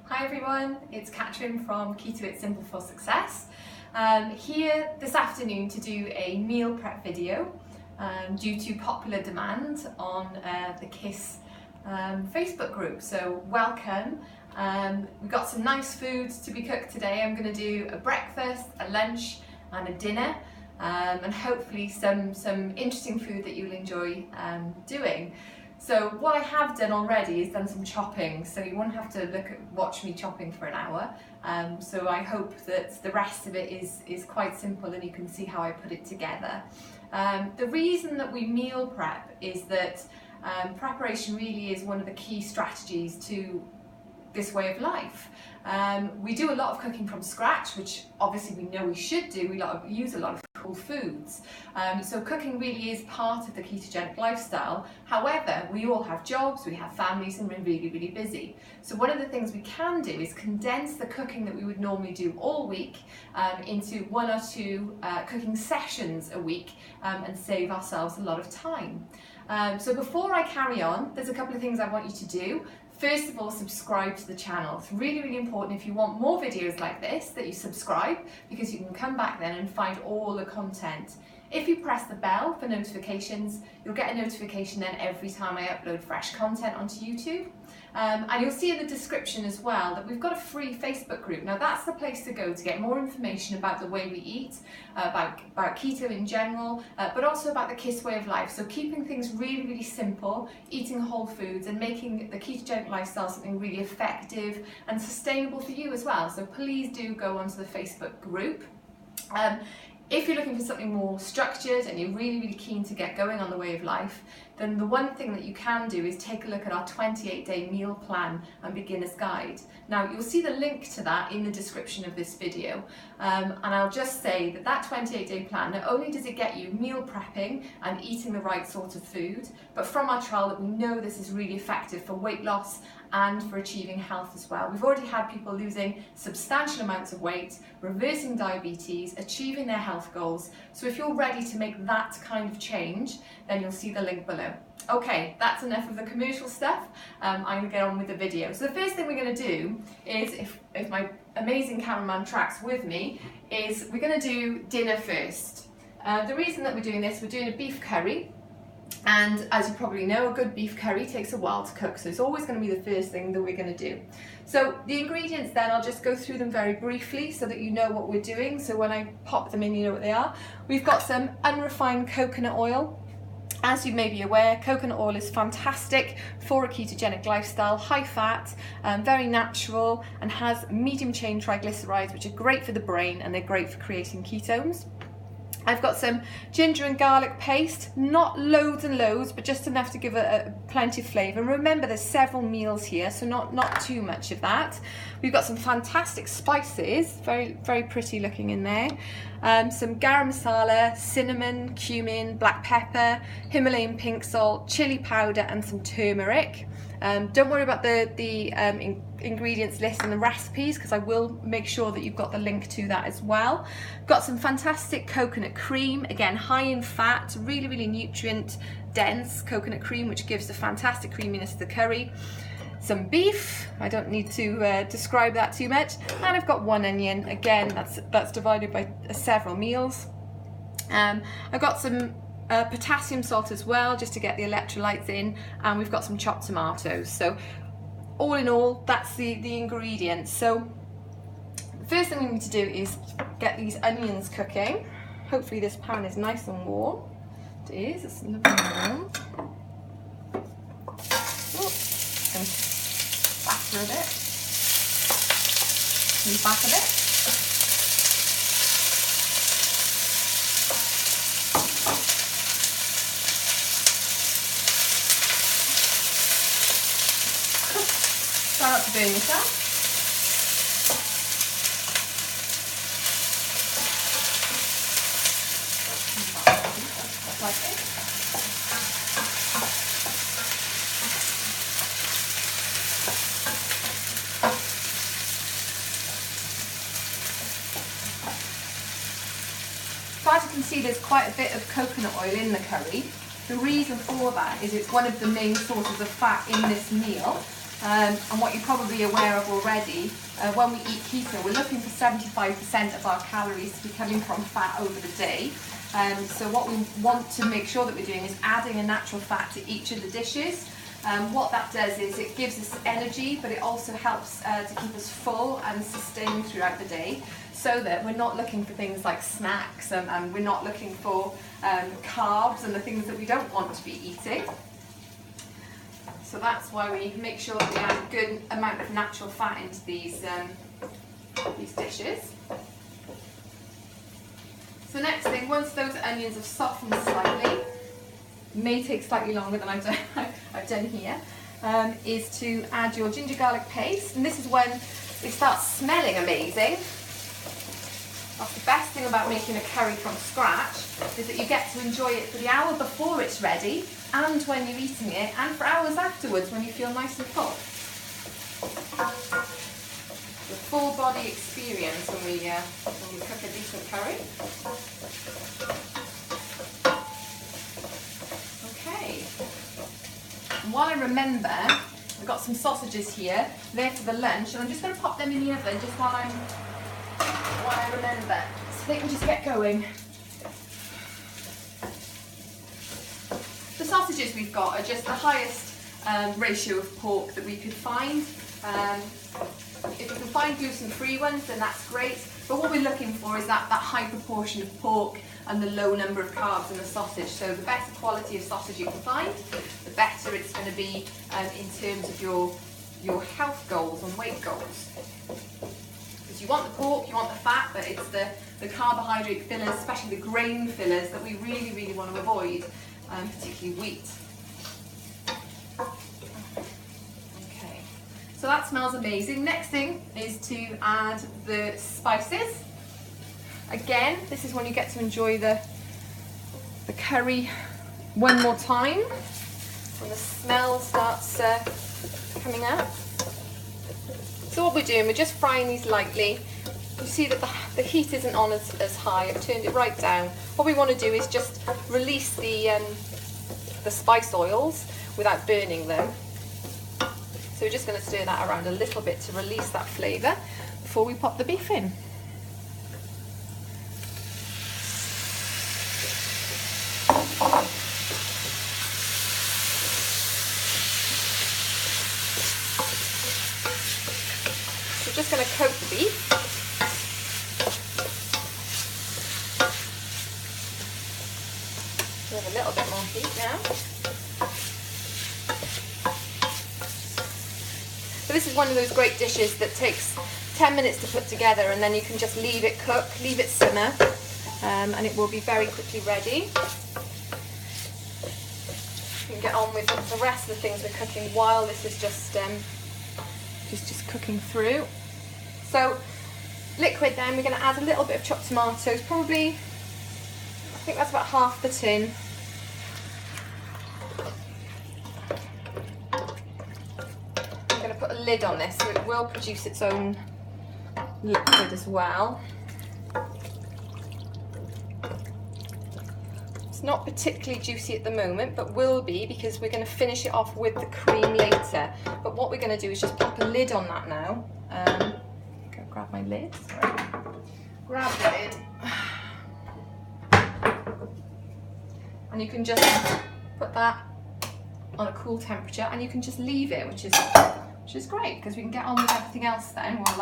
Hi everyone, it's Catherine from Keto, It's Simple for Success. Here this afternoon to do a meal prep video due to popular demand on the KISS Facebook group. So welcome. We've got some nice foods to be cooked today. I'm going to do a breakfast, a lunch and a dinner. And hopefully some interesting food that you'll enjoy doing. So what I have done already is done some chopping, so you won't have to watch me chopping for an hour. So I hope that the rest of it is quite simple and you can see how I put it together. The reason that we meal prep is that preparation really is one of the key strategies to this way of life. We do a lot of cooking from scratch, which obviously we know we should do. We use a lot of whole foods. So cooking really is part of the ketogenic lifestyle. However, we all have jobs, we have families, and we're really, really busy. So one of the things we can do is condense the cooking that we would normally do all week into 1 or 2 cooking sessions a week and save ourselves a lot of time. So before I carry on, there's a couple of things I want you to do. First of all, subscribe to the channel. It's really, really important if you want more videos like this that you subscribe, because you can come back then and find all the content. If you press the bell for notifications, you'll get a notification then every time I upload fresh content onto YouTube. And you'll see in the description as well that we've got a free Facebook group. Now that's the place to go to get more information about the way we eat, about keto in general, but also about the KISS way of life. So keeping things really, really simple, eating whole foods and making the ketogenic lifestyle something really effective and sustainable for you as well. So please do go onto the Facebook group. If you're looking for something more structured and you're really, really keen to get going on the way of life, then the one thing that you can do is take a look at our 28-day meal plan and beginner's guide. Now you'll see the link to that in the description of this video, and I'll just say that that 28-day plan, not only does it get you meal prepping and eating the right sort of food, but from our trial that we know this is really effective for weight loss and for achieving health as well. We've already had people losing substantial amounts of weight, reversing diabetes, achieving their health goals. So if you're ready to make that kind of change, then you'll see the link below. Okay, that's enough of the commercial stuff. I'm going to get on with the video. So the first thing we're going to do is, if my amazing cameraman tracks with me, is we're going to do dinner first. The reason that we're doing this, we're doing a beef curry. And as you probably know, a good beef curry takes a while to cook, so it's always going to be the first thing that we're going to do. So the ingredients then, I'll just go through them very briefly so that you know what we're doing, so when I pop them in you know what they are. We've got some unrefined coconut oil. As you may be aware, coconut oil is fantastic for a ketogenic lifestyle, high fat, very natural, and has medium chain triglycerides, which are great for the brain and they're great for creating ketones. I've got some ginger and garlic paste, not loads and loads, but just enough to give plenty of flavour. And remember, there's several meals here, so not too much of that. We've got some fantastic spices, very, very pretty looking in there. Some garam masala, cinnamon, cumin, black pepper, Himalayan pink salt, chili powder, and some turmeric. Don't worry about the ingredients list and the recipes, because I will make sure that you've got the link to that as well. Got some fantastic coconut cream, again high in fat, really, really nutrient dense coconut cream, which gives a fantastic creaminess to the curry. Some beef, I don't need to describe that too much, and I've got 1 onion, again that's divided by several meals. I've got some potassium salt as well, just to get the electrolytes in, and we've got some chopped tomatoes. So all in all, that's the ingredients. So the first thing we need to do is get these onions cooking. Hopefully this pan is nice and warm. It is, it's lovely warm. And batter a bit, move back a bit. Try not to burn yourself. Like this. So as you can see, there's quite a bit of coconut oil in the curry. The reason for that is it's one of the main sources of fat in this meal. And what you're probably aware of already, when we eat keto, we're looking for 75% of our calories to be coming from fat over the day. So what we want to make sure that we're doing is adding a natural fat to each of the dishes. What that does is it gives us energy, but it also helps to keep us full and sustained throughout the day, so that we're not looking for things like snacks and we're not looking for carbs and the things that we don't want to be eating. So that's why we make sure that we add a good amount of natural fat into these dishes. So next thing, once those onions have softened slightly, may take slightly longer than I've done here, is to add your ginger garlic paste, and this is when it starts smelling amazing. That's the best thing about making a curry from scratch, is that you get to enjoy it for the hour before it's ready, and when you're eating it, and for hours afterwards when you feel nice and full. The full body experience when we cook a decent curry. Okay. And while I remember, I've got some sausages here. They're for the lunch, and I'm just going to pop them in the oven just while I remember, so they can just get going. The sausages we've got are just the highest ratio of pork that we could find. If you can find gluten-free ones, then that's great. But what we're looking for is that high proportion of pork and the low number of carbs in the sausage. So the better quality of sausage you can find, the better it's going to be in terms of your health goals and weight goals. Because you want the pork, you want the fat, but it's the carbohydrate fillers, especially the grain fillers, that we really, really want to avoid, particularly wheat. Okay, so that smells amazing. Next thing is to add the spices. Again, this is when you get to enjoy the curry one more time, when the smell starts coming out. So what we're doing, we're just frying these lightly. You see that the heat isn't on as high. I've turned it right down. What we want to do is just release the spice oils without burning them. So we're just going to stir that around a little bit to release that flavour before we pop the beef in. So just going to coat the beef. We have a little bit more heat now. So this is one of those great dishes that takes 10 minutes to put together, and then you can just leave it cook, leave it simmer, and it will be very quickly ready. You can get on with the rest of the things we're cooking while this is just cooking through. So liquid, then we're going to add a little bit of chopped tomatoes, probably, I think that's about half the tin. I'm going to put a lid on this so it will produce its own liquid as well. It's not particularly juicy at the moment, but will be, because we're going to finish it off with the cream later. But what we're going to do is just pop a lid on that now. Go grab my lid. Sorry. Grab the lid. And you can just put that on a cool temperature, and you can just leave it, which is great, because we can get on with everything else then while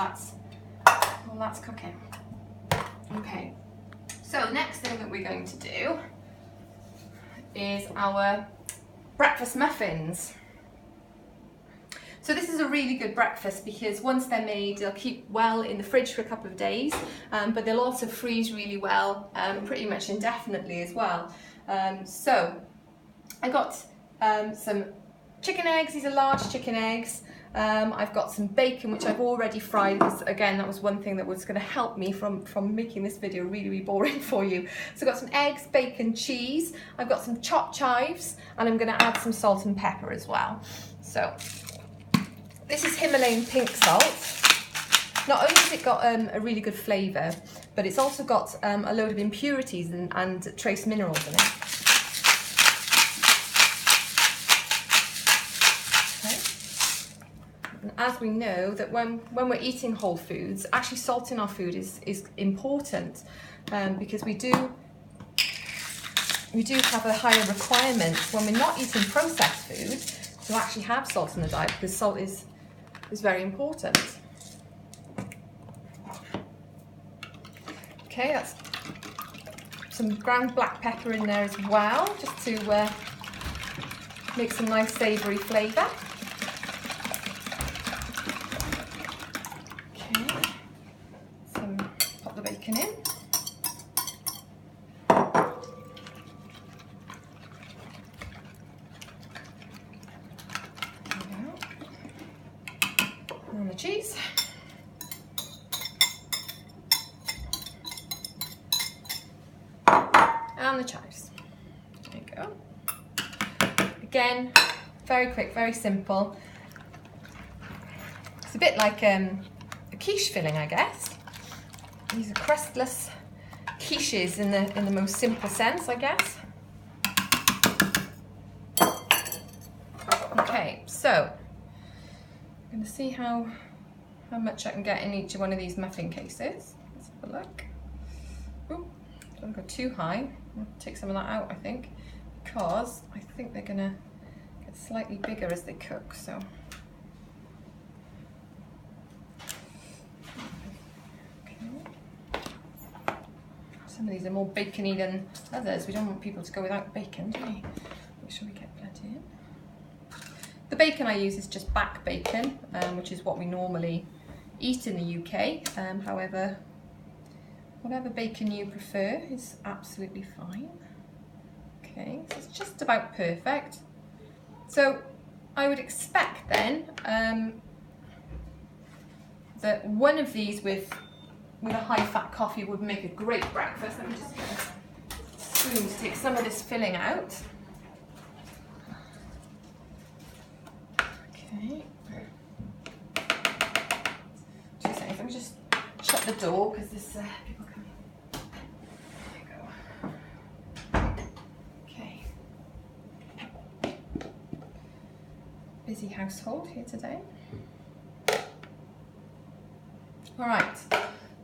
that's cooking. Okay, so the next thing that we're going to do is our breakfast muffins. So this is a really good breakfast, because once they're made, they'll keep well in the fridge for a couple of days, but they'll also freeze really well, pretty much indefinitely as well. So I got some chicken eggs. These are large chicken eggs. I've got some bacon, which I've already fried, because again, that was one thing that was going to help me from making this video really, really boring for you. So I've got some eggs, bacon, cheese. I've got some chopped chives, and I'm going to add some salt and pepper as well. So this is Himalayan pink salt. Not only has it got a really good flavour, but it's also got a load of impurities and trace minerals in it. Okay. as we know that when we're eating whole foods, actually salt in our food is important, because we do have a higher requirement when we're not eating processed food to actually have salt in the diet, because salt is very important. Okay, that's some ground black pepper in there as well, just to make some nice savoury flavour. Pop the bacon in. And the cheese. And the chives. There you go. Again, very quick, very simple. It's a bit like a quiche filling, I guess. These are crustless quiches in the most simple sense, I guess. Okay, so I'm going to see how much I can get in each one of these muffin cases. Let's have a look. Ooh, don't go too high. I'll take some of that out, I think, because I think they're going to get slightly bigger as they cook. So. Some of these are more bacony than others. We don't want people to go without bacon, do we? Make sure we get plenty in. The bacon I use is just back bacon, which is what we normally eat in the UK. However, whatever bacon you prefer is absolutely fine. Okay, so it's just about perfect. So I would expect then that one of these with a high-fat coffee would make a great breakfast. Let me just get a spoon to take some of this filling out. Okay. 2 seconds. Let me just shut the door because this people come in. There you go. Okay. Busy household here today. All right.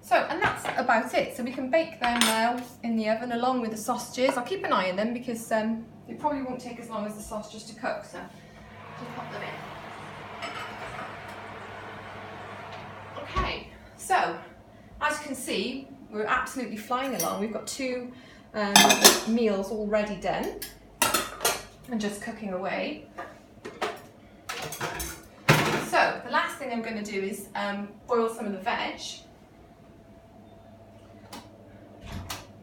So, and that's about it. So we can bake them now in the oven along with the sausages. I'll keep an eye on them because they probably won't take as long as the sausages to cook. So just pop them in. Okay, so as you can see, we're absolutely flying along. We've got 2 meals already done and just cooking away. So the last thing I'm going to do is boil some of the veg.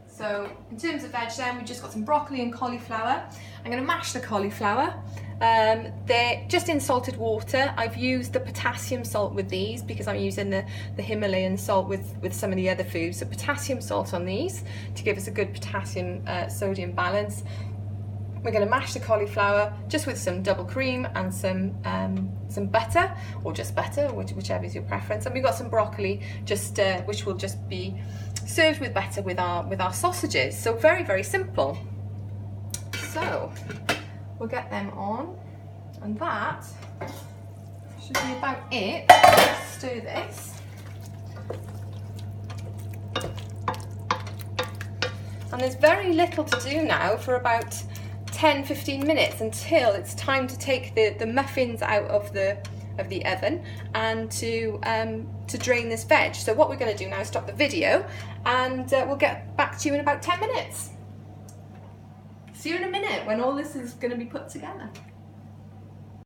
So in terms of veg then, we've just got some broccoli and cauliflower. I'm going to mash the cauliflower. They're just in salted water. I've used the potassium salt with these because I'm using the Himalayan salt with some of the other foods. So potassium salt on these to give us a good potassium sodium balance. We're going to mash the cauliflower just with some double cream and some butter, or just butter, whichever is your preference. And we've got some broccoli, just which will just be served with butter with our sausages. So very, very simple. So we'll get them on, and that should be about it. Stir this. And there's very little to do now for about 10-15 minutes until it's time to take the muffins out of the oven and to drain this veg. So what we're going to do now is stop the video, and we'll get back to you in about 10 minutes. See you in a minute when all this is going to be put together.